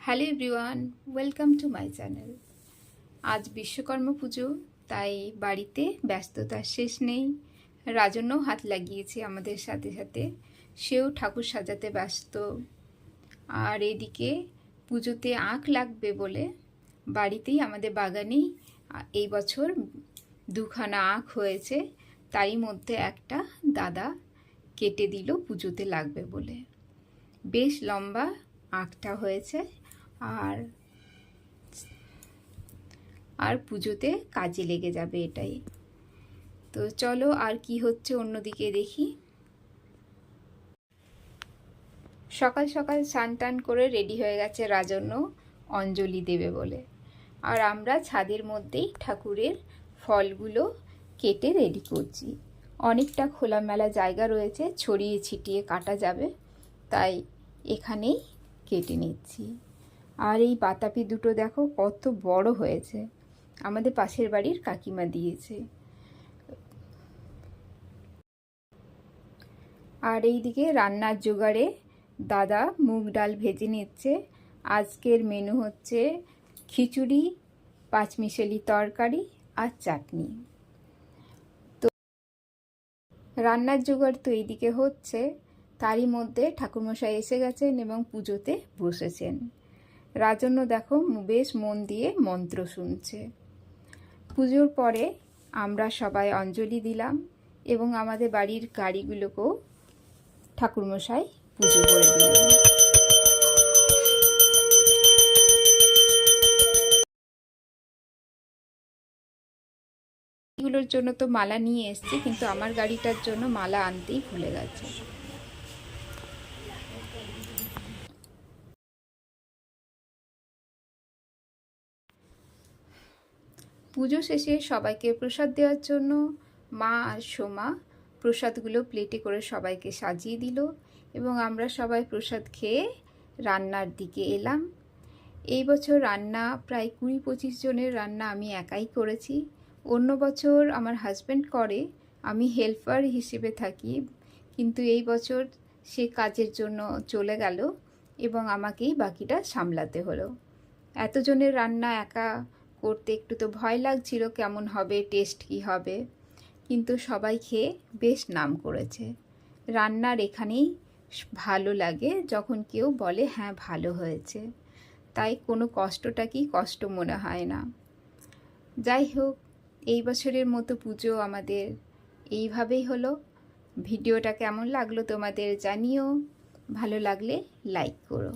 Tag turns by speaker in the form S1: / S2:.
S1: Hello everyone, welcome to my channel. আজ বিশ্বকর্মা পুজো, তাই বাড়িতে ব্যস্ততার শেষ নেই। রাজন্যও হাত লাগিয়েছে আমাদের সাথে সাথে, সেও ঠাকুর সাজাতে ব্যস্ত। আর এদিকে পুজোতে আঁখ লাগবে বলে বাড়িতেই আমাদের বাগানেই এই বছর দুখানা আঁখ হয়েছে, তারই মধ্যে একটা দাদা কেটে দিল পুজোতে লাগবে বলে। বেশ লম্বা আঁখটা হয়েছে, আর পুজোতে কাজে লেগে যাবে এটাই। তো চলো আর কি হচ্ছে অন্যদিকে দেখি। সকাল সকাল স্নান টান করে রেডি হয়ে গেছে রাজন্য অঞ্জলি দেবে বলে। আর আমরা ছাদের মধ্যেই ঠাকুরের ফলগুলো কেটে রেডি করছি। অনেকটা খোলামেলা জায়গা রয়েছে, ছড়িয়ে ছিটিয়ে কাটা যাবে, তাই এখানেই কেটে নিচ্ছি। আর এই বাতাবি দুটো দেখো কত বড় হয়েছে, আমাদের পাশের বাড়ির কাকিমা দিয়েছে। আর এইদিকে রান্নার জোগাড়ে দাদা মুগ ডাল ভেজে নিচ্ছে। আজকের মেনু হচ্ছে খিচুড়ি, পাঁচমিশালি তরকারি আর চাটনি। তো রান্নার জোগাড় তো এইদিকে হচ্ছে, তারই মধ্যে ঠাকুরমশাই এসে গেছেন এবং পুজোতে বসেছেন। রাজন্য দেখো বেশ মন দিয়ে মন্ত্র শুনছে। পুজোর পরে আমরা সবাই অঞ্জলি দিলাম এবং আমাদের বাড়ির গাড়িগুলোকেও ঠাকুরমশাই পুজো করে দিলেন। এগুলোর জন্য তো মালা নিয়ে এসছি, কিন্তু আমার গাড়িটার জন্য মালা আনতেই ভুলে গেছে। পুজো শেষে সবাইকে প্রসাদ দেওয়ার জন্য মা আর সোমা প্রসাদগুলো প্লেটে করে সবাইকে সাজিয়ে দিল এবং আমরা সবাই প্রসাদ খেয়ে রান্নার দিকে এলাম। এই বছর রান্না প্রায় 20-25 জনের রান্না আমি একাই করেছি। অন্য বছর আমার হাজব্যান্ড করে, আমি হেল্পার হিসেবে থাকি, কিন্তু এই বছর সে কাজের জন্য চলে গেল এবং আমাকেই বাকিটা সামলাতে হলো। এতজনের রান্না একা করতে একটু তো ভয় লাগছিল, কেমন হবে, টেস্ট কি হবে, কিন্তু সবাই খেয়ে বেশ নাম করেছে। রান্নার এখানেই ভালো লাগে যখন কেউ বলে হ্যাঁ ভালো হয়েছে, তাই কোনো কষ্টটা কি কষ্ট মনে হয় না। যাই হোক, এই বছরের মতো পুজো আমাদের এইভাবেই হলো। ভিডিওটা কেমন লাগলো তোমাদের জানিও, ভালো লাগলে লাইক করো।